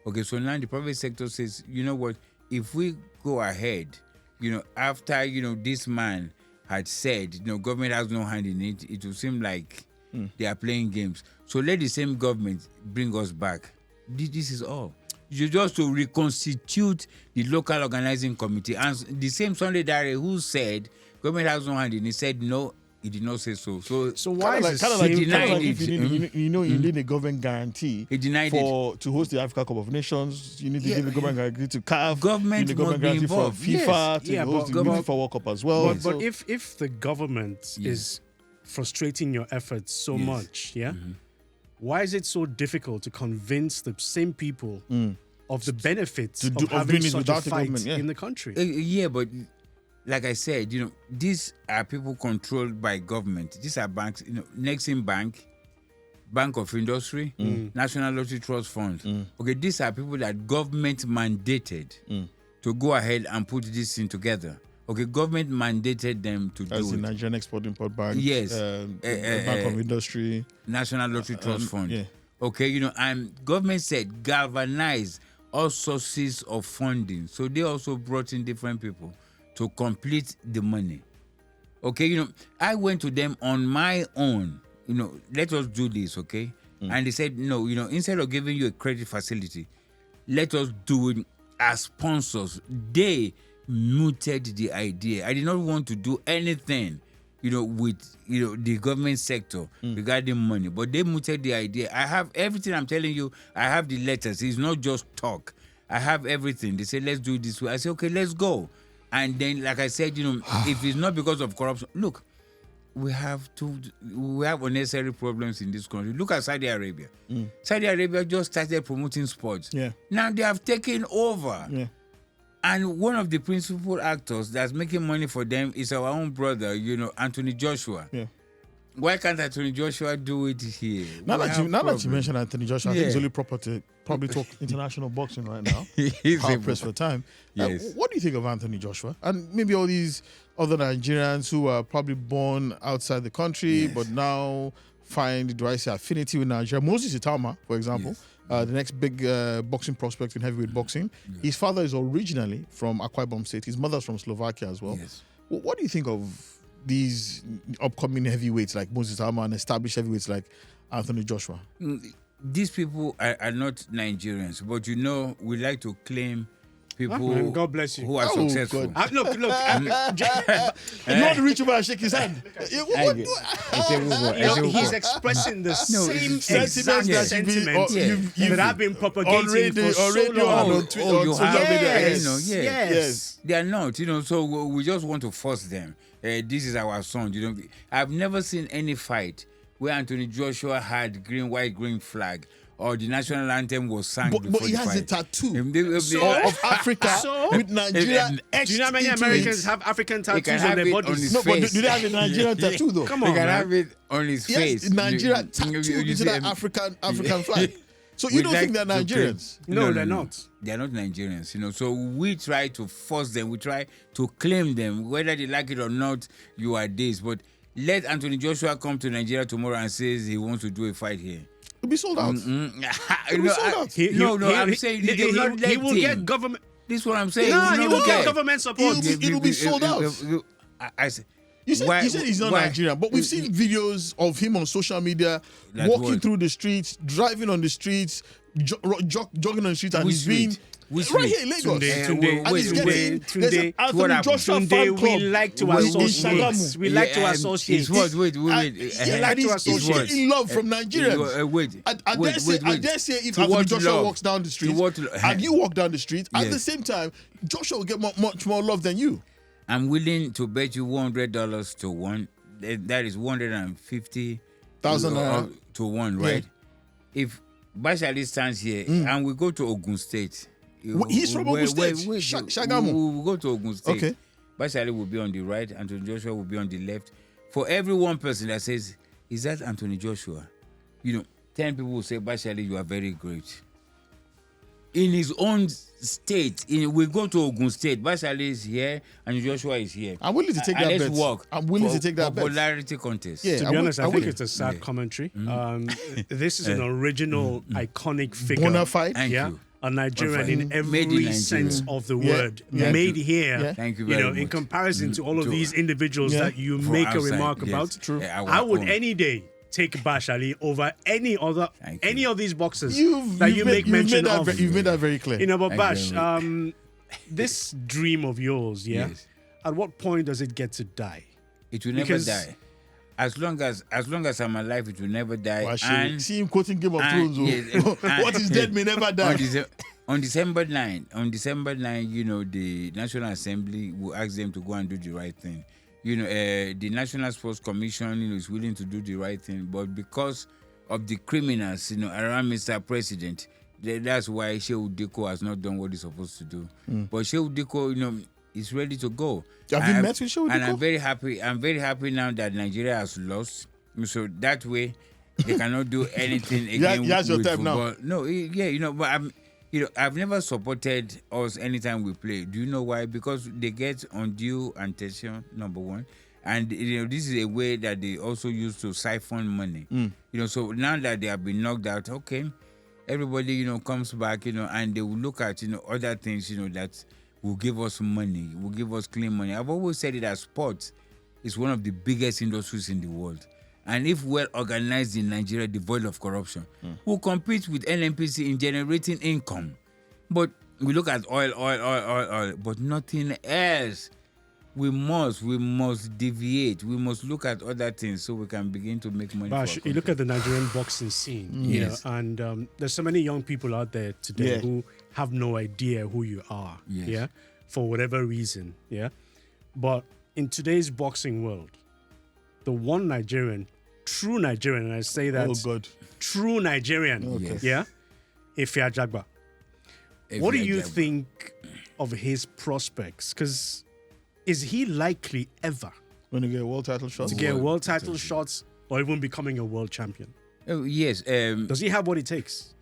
Okay, so now the private sector says, you know what, if we go ahead, after, this man had said, government has no hand in it, it will seem like they are playing games. So let the same government bring us back. This is all. You just to reconstitute the local organizing committee. And the same Sunday Dare who said government has no hand in it said no, he did not say so. So why is it? He denied it. You need a government guarantee. He denied to host the Africa Cup of Nations. You need to give a government guarantee to CAF. Government you need a government guarantee for FIFA to host the FIFA World Cup as well. But if the government is frustrating your efforts so much, why is it so difficult to convince the same people of the benefits of having such a fight in the country? But like I said, these are people controlled by government. These are banks, Nexim Bank, Bank of Industry, National Lottery Trust Fund. Okay, these are people that government mandated to go ahead and put this thing together. Okay, government mandated them to do it. As the Nigerian Export-Import Bank, yes, Bank of Industry, National Lottery Trust Fund. Okay, and government said galvanize all sources of funding. So they also brought in different people to complete the money. Okay, I went to them on my own. Let us do this, okay? And they said, no, instead of giving you a credit facility, let us do it as sponsors. They mooted the idea. I did not want to do anything, with the government sector regarding money, but they mooted the idea. I have everything. I'm telling you, I have the letters. It's not just talk. I have everything. They say, let's do it this way. I say, okay, let's go. And then, like I said, if it's not because of corruption, look, we have unnecessary problems in this country. Look at Saudi Arabia. Saudi Arabia just started promoting sports. Now they have taken over. And one of the principal actors that's making money for them is our own brother, Anthony Joshua. Why can't Anthony Joshua do it here? Now that you mentioned Anthony Joshua, I think it's only proper to probably talk international boxing right now. How pressed for time. What do you think of Anthony Joshua? And maybe all these other Nigerians who are probably born outside the country, but now find, affinity with Nigeria. Moses Itama, for example, the next big boxing prospect in heavyweight boxing. His father is originally from Akwa Ibom State. His mother's from Slovakia as well. What do you think of these upcoming heavyweights like Moses Itama and established heavyweights like Anthony Joshua? These people are not Nigerians, but we like to claim people God bless you. who are successful. Look. You want to reach over and shake his hand? He's expressing the same exact sentiment that I've been propagating for so long. On social media. Yes. They are not, so we just want to force them. This is our son. I've never seen any fight where Anthony Joshua had green flag, or the national anthem was sung before but he the has fight. a tattoo of Africa with Nigeria. Do you know how many Americans have African tattoos on their bodies? No, but do they have a Nigerian tattoo though? Come on, they can have it on his face. Nigeria tattooed into that African flag. So you don't think they're Nigerians? No, they're not. They're not Nigerians, So we try to force them. We try to claim them, whether they like it or not. You are this, but let Anthony Joshua come to Nigeria tomorrow and says he wants to do a fight here. It'll be sold out. It'll be sold out. I'm saying he will get government. This is what I'm saying. No, he will get government support. It'll be sold out. I said. You said he's not Nigerian, but we've seen videos of him on social media walking through the streets, driving on the streets, jogging on the streets, and he's been right here in Lagos. Tunde, Anthony Joshua fan club. We like to associate. We like to associate. Wait. He's getting love from Nigerians. I dare say if Anthony Joshua walks down the street and you walk down the street, at the same time, Joshua will get much more love than you. I'm willing to bet you $100 to one. That is 150,000 to one, right? Yeah. If Bashiru Ali stands here and we go to Ogun State, he's from Ogun State. Shagamu. We'll go to Ogun State. Okay. Bashiru Ali will be on the right. Anthony Joshua will be on the left. For every one person that says, "Is that Anthony Joshua?" 10 people will say, "Bashiru Ali, you are very great." In his own state, we go to Ogun State. Bashiru Ali is here and Joshua is here. I'm willing to take that bet. Let's walk. I'm willing to take that bet. Popularity contest. Yeah, to be honest, I think it's a sad commentary. This is an original, iconic figure. Bona fide. Thank you. A Nigerian in every sense of the word. Made here. Yeah. Thank you very much. In comparison to all of these individuals that you make a remark about. True. I would any day take Bashiru Ali over any of these boxers that you make mention of. You've made that very clear. But Bash, this dream of yours, Yes. At what point does it get to die? It will never die. As long as I'm alive, it will never die. And see him quoting Game of Thrones. What is dead may never die. On December 9, the National Assembly will ask them to go and do the right thing. The National Sports Commission, is willing to do the right thing, but because of the criminals, around Mr. President, that's why Shehu Diko has not done what he's supposed to do. But Shehu Diko, is ready to go. Have you met with Shehu Diko? And I'm very happy. I'm very happy now that Nigeria has lost. So that way, they cannot do anything again. That's your time football. now. No, but I've never supported us anytime we play. Do you know why? Because they get undue attention, number one. And, this is a way that they also use to siphon money. So now that they have been knocked out, okay, everybody, comes back, and they will look at, other things, that will give us money, will give us clean money. I've always said it that sports is one of the biggest industries in the world. And if well organized in Nigeria, devoid of corruption, we'll compete with NNPC in generating income. But we look at oil, but nothing else. We must deviate. We must look at other things so we can begin to make money. Bash, you look at the Nigerian boxing scene, yes. And there's so many young people out there today who have no idea who you are, for whatever reason, But in today's boxing world, the one Nigerian, true Nigerian, and I say that, true Nigerian, Ife Ajagba. What do you think of his prospects? Because is he likely ever going to get a world title shot? To get a world title shots or even becoming a world champion? Oh, yes. Does he have what it takes?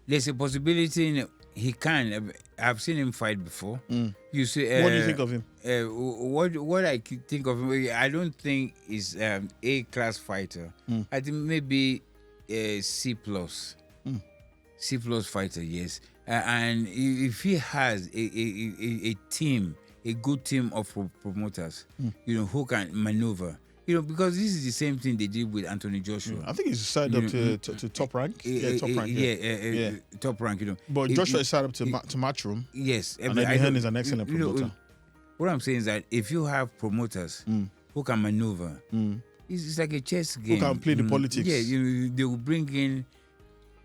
There's a possibility he can. I've seen him fight before. You see, what do you think of him? What I think of him, I don't think he's A-class fighter. I think maybe C+. C+ fighter, yes. And if he has a team, a good team of promoters, who can maneuver, because this is the same thing they did with Anthony Joshua. I think he's signed up to top rank. Top rank. Top rank. But Joshua is signed up to Matchroom. Yes, and Eddie is an excellent promoter. What I'm saying is that if you have promoters who can maneuver, it's like a chess game. Who can play the politics. Yeah, they will bring in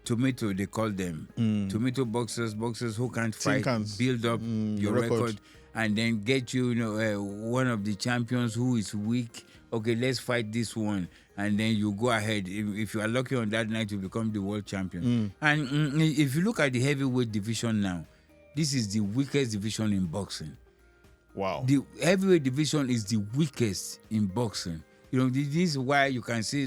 tomato, they call them. Tomato boxers who can't fight, build up your record, and then get you, one of the champions who is weak. Okay, let's fight this one. And then you go ahead. If you are lucky on that night, you become the world champion. And if you look at the heavyweight division now, this is the weakest division in boxing. Wow. The heavyweight division is the weakest in boxing. this is why you can see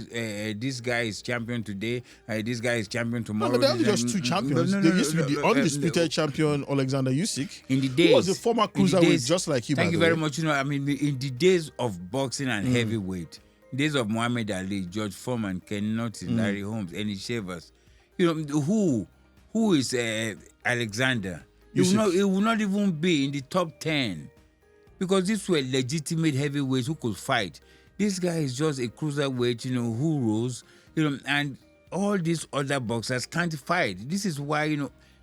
this guy is champion today, this guy is champion tomorrow. No, there are just two champions. There used to be the undisputed champion Alexander Usyk. In the days, who was a former cruiserweight just like you. Thank you very much. I mean, in the days of boxing and heavyweight, days of Muhammad Ali, George Foreman, Ken Norton, Larry Holmes, Eddie Shavers, who is Alexander? It will not even be in the top 10 because these were legitimate heavyweights who could fight. This guy is just a cruiserweight, who rose, and all these other boxers can't fight. This is why,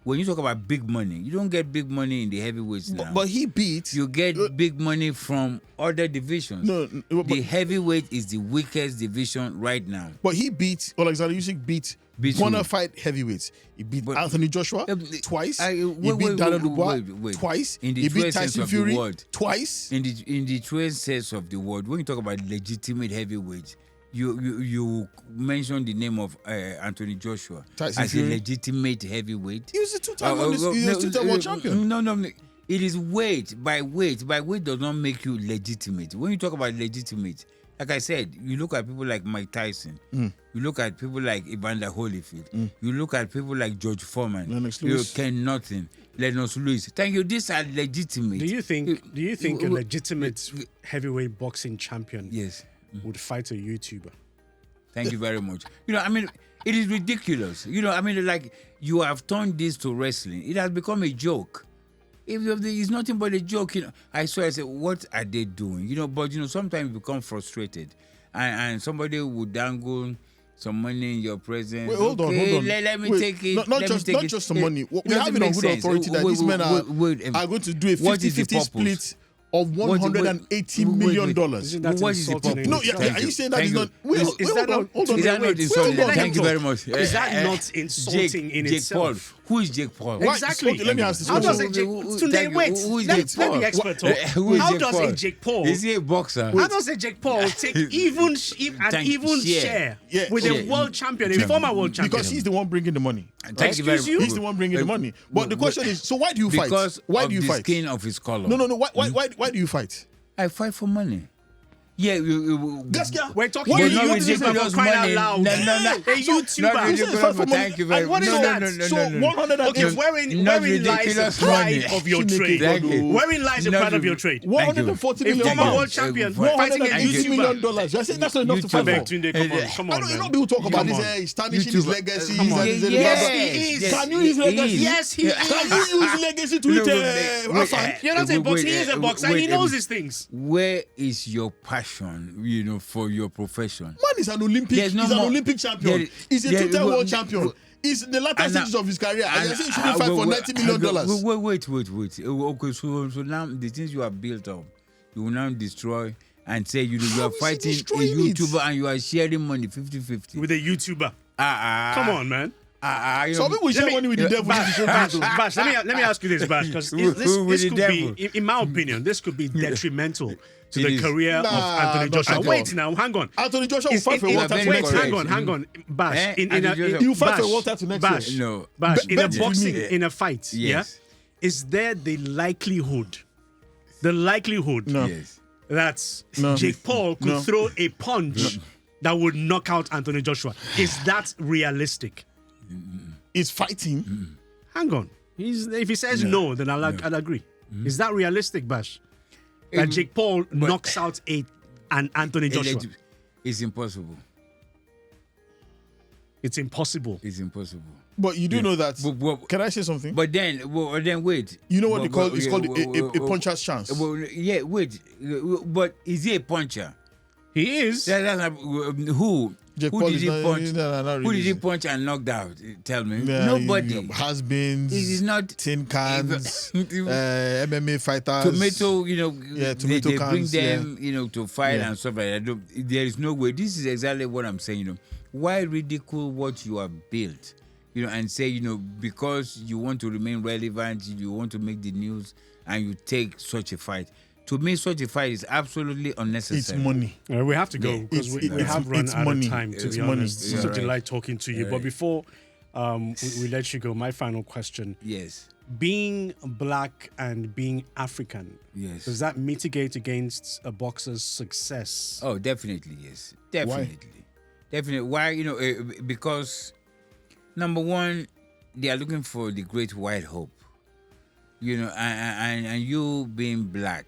when you talk about big money, you don't get big money in the heavyweights now. But he beat. You get big money from other divisions. The heavyweight is the weakest division right now. But he beat, Alexander Usyk beat bona fide heavyweights. He beat Anthony Joshua twice. He beat Daniel Dubois twice. In the he beat Tyson Fury twice. In the true sense of the word, when you talk about legitimate heavyweights, you mentioned the name of Anthony Joshua Tyson as Fury. a legitimate heavyweight. He was a two-time world champion. No. It is weight. By weight does not make you legitimate. When you talk about legitimate, like I said, you look at people like Mike Tyson. You look at people like Evander Holyfield. You look at people like George Foreman. Lennox Lewis. Ken Norton. Lennox Lewis. Thank you. These are legitimate. Do you think a legitimate heavyweight boxing champion would fight a YouTuber? Thank you very much. It is ridiculous. Like you have turned this to wrestling. It has become a joke. It's nothing but a joke. I said, what are they doing? But sometimes you become frustrated, and somebody would dangle some money in your presence. Wait, hold on. Let me take it. Not just some money. We have it on good authority that these men are going to do a 50-50 split of $180 million. What is the purpose? No, are you saying that is not? Is that not insulting? Thank you very much. Is that not insulting in itself? Who is Jake Paul? Exactly. Okay, let me ask this How question. does a Jake Paul? Who is Jake Paul? Let the expert talk. How does a Jake Paul? Is he a boxer? How does a Jake Paul take even share with a world champion, a former world champion? Because he's the one bringing the money. Excuse you? He's the one bringing the money. But the question is, so why do you fight? Why do you fight? Because of the skin of his color. No. Why do you fight? I fight for money. Yeah, we're talking. What you ridiculous crying out money? loud. No. A YouTuber. Not ridiculous, thank you very much. What is that? So 180. Okay, wherein lies the pride of your trade? Wherein lies the pride of your trade? $140 A million. former world champion fighting a $180 million. YouTuber. I said that's not enough to fight for. Babatunde, come on, I man. know people talk about this. He's tarnishing his legacy. Yes, Can you use legacy? Yes, he Can is. you use legacy to it? You're not a boxer. He is a boxer. He knows these things. Where is your passion, for your profession? Man is an Olympic. He's an Olympic champion. He's a two-time world champion. He's in the latter stages of his career. I say he shouldn't fight for $90 million. Wait. Okay, so now the things you have built up, you will now destroy and say you are fighting a YouTuber and you are sharing money 50-50 with a YouTuber. Come on, man. Some people share money with the devil. Bash, let me ask you this, Bash, because this could be, in my opinion, this could be detrimental to the career of Anthony Joshua. Wait now, hang on. Anthony Joshua will fight for water to next year. Hang on. Bash, you fight for water to next year. No. Bash, in a boxing, in a fight, is there the likelihood that Jake Paul could throw a punch that would knock out Anthony Joshua? Is that realistic? Is fighting? Hang on. If he says no, then I'll agree. Is that realistic, Bash? That Jake Paul knocks out an Anthony Joshua? It's impossible. It's impossible. It's impossible. But you do know that. Can I say something? But then wait. You know what they call? It's called a puncher's chance. Wait. But is he a puncher? He is. Who? Who did he punch? Who did he punch and knocked out? Tell me. Nobody. Has-beens. It is not tin cans. MMA fighters. Tomato. tomato they cans. Bring them, to fight and stuff like that. There is no way. This is exactly what I'm saying. Why ridicule what you have built? And say, because you want to remain relevant, you want to make the news, and you take such a fight. To me, such a fight is absolutely unnecessary. It's money. We have to go because we have run out of time, to be honest. It's a delight talking to you. Right. But before we let you go, my final question. Yes. being black and being African, Yes. does that mitigate against a boxer's success? Oh, definitely, yes. Definitely. Definitely. Why? Because, number one, they are looking for the great white hope. And you being black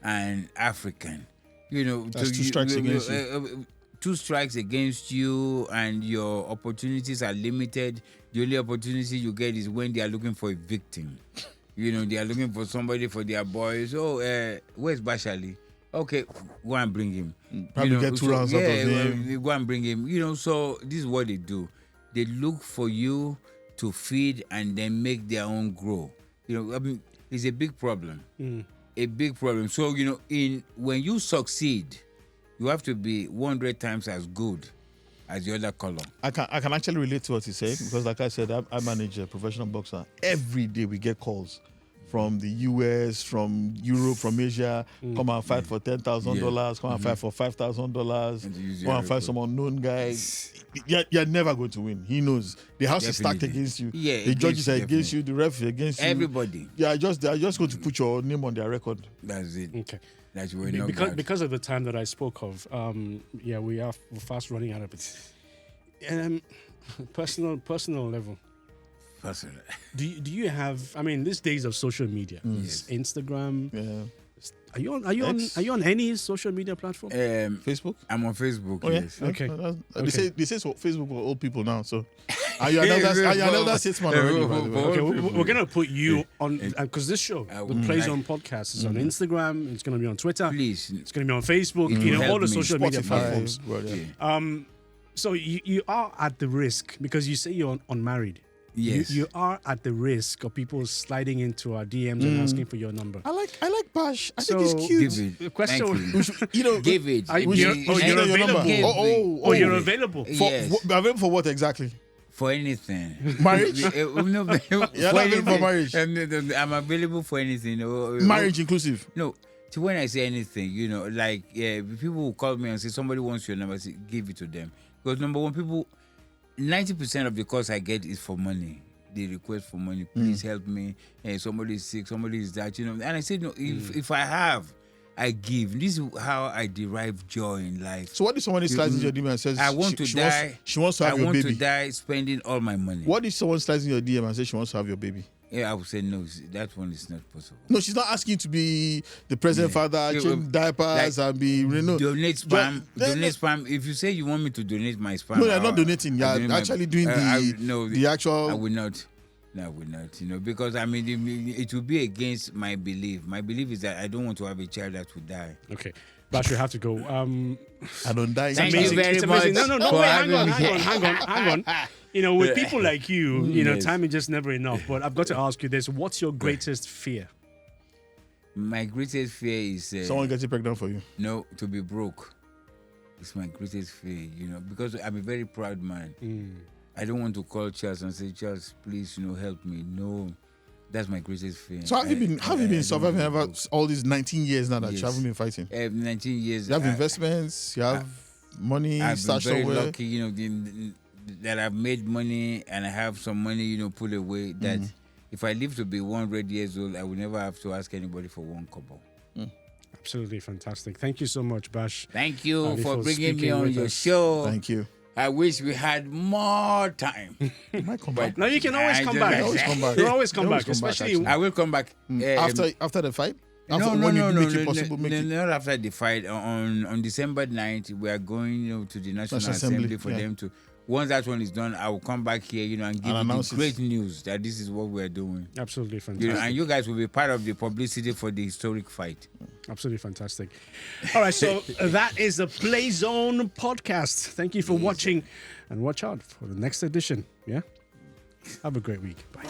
and African, That's two strikes against you. 2 strikes against you, and your opportunities are limited. The only opportunity you get is when they are looking for a victim. They are looking for somebody for their boys. Oh, where's Bashali? Okay, go and bring him. Probably get 2 rounds out of him. Go and bring him. So this is what they do. They look for you to feed and then make their own grow. It's a big problem. A big problem. So, when you succeed, you have to be 100 times as good as the other color. I can actually relate to what he's saying, because like I said, I manage a professional boxer. Every day we get calls from the US, from Europe, from Asia. Come and fight for $10,000. Come and fight for $5,000. Come and fight some unknown guy. You're never going to win. He knows. The house is stacked against you. Yeah, the judges are against you. The ref is against you. Everybody. They're just going to put your name on their record. That's it. Okay. That's because of the time that I spoke of, we're fast running out of it. Personal level. Personal. Do you have? I mean, these days of social media, Instagram. Yeah. Are you on any social media platform? Facebook? I'm on Facebook. Oh, yes. Yeah? Okay. They say so Facebook for old people now. So are you another 6 months already? By the way? Okay, we're gonna put you on, because this show, the Play Zone podcast, is on Instagram. It's gonna be on Twitter. Please. It's gonna be on Facebook. All the social media platforms. So you are at the risk, because you say you're unmarried. Yes. You are at the risk of people sliding into our DMs and asking for your number. I like Bash. I think So- he's cute. Give it. The question, Give it. you're available. You're available. Available for what exactly? For anything. Marriage? No, You're not available for marriage? I'm available for anything. Marriage inclusive? No. So when I say anything, people will call me and say somebody wants your number, I say, give it to them. Because number one, 90% of the calls I get is for money. They request for money. Please help me. Somebody is sick. Somebody is that. And I said, no. If I have, I give. This is how I derive joy in life. So what if somebody slides in your DM and says, I want to die. She wants to have your baby. I want to die spending all my money. What if someone slides in your DM and says she wants to have your baby? Yeah, I would say no. That one is not possible. No, she's not asking you to be the present father, change diapers, and be donate spam. Donate spam. If you say you want me to donate my spam, no, you're not donating. You're actually doing the actual. I will not. No, I will not. Because it will be against my belief. My belief is that I don't want to have a child that will die. Okay. Bash, we have to go. I don't die. Thank you very much. No, wait, hang on. With people like you, Yes. time is just never enough. But I've got to ask you this: what's your greatest fear? My greatest fear is someone getting pregnant for you. No, to be broke. It's my greatest fear, because I'm a very proud man. I don't want to call Charles and say, Charles, please, help me. No, that's my greatest fear. So have you been surviving about all these 19 years now that you haven't been fighting? 19 years. You have investments. You have money. I've been very somewhere. lucky, that I've made money and I have some money, put away. That if I live to be 100 years old, I will never have to ask anybody for one kobo. Absolutely fantastic. Thank you so much, Bash. Thank you Ali, for bringing me speaking on with your us. show. Thank you. I wish we had more time. You might come back. No, you can always come back. always come back. You always come You back, always come back, especially. I will come back. After the fight? No, Not not after the fight. On December 9th, we are going to the National Assembly for them to. Once that one is done, I will come back here, and give you the great news that this is what we are doing. Absolutely fantastic. And you guys will be part of the publicity for the historic fight. Absolutely fantastic. All right, so that is the Play Zone podcast. Thank you for watching, and watch out for the next edition. Yeah? Have a great week. Bye.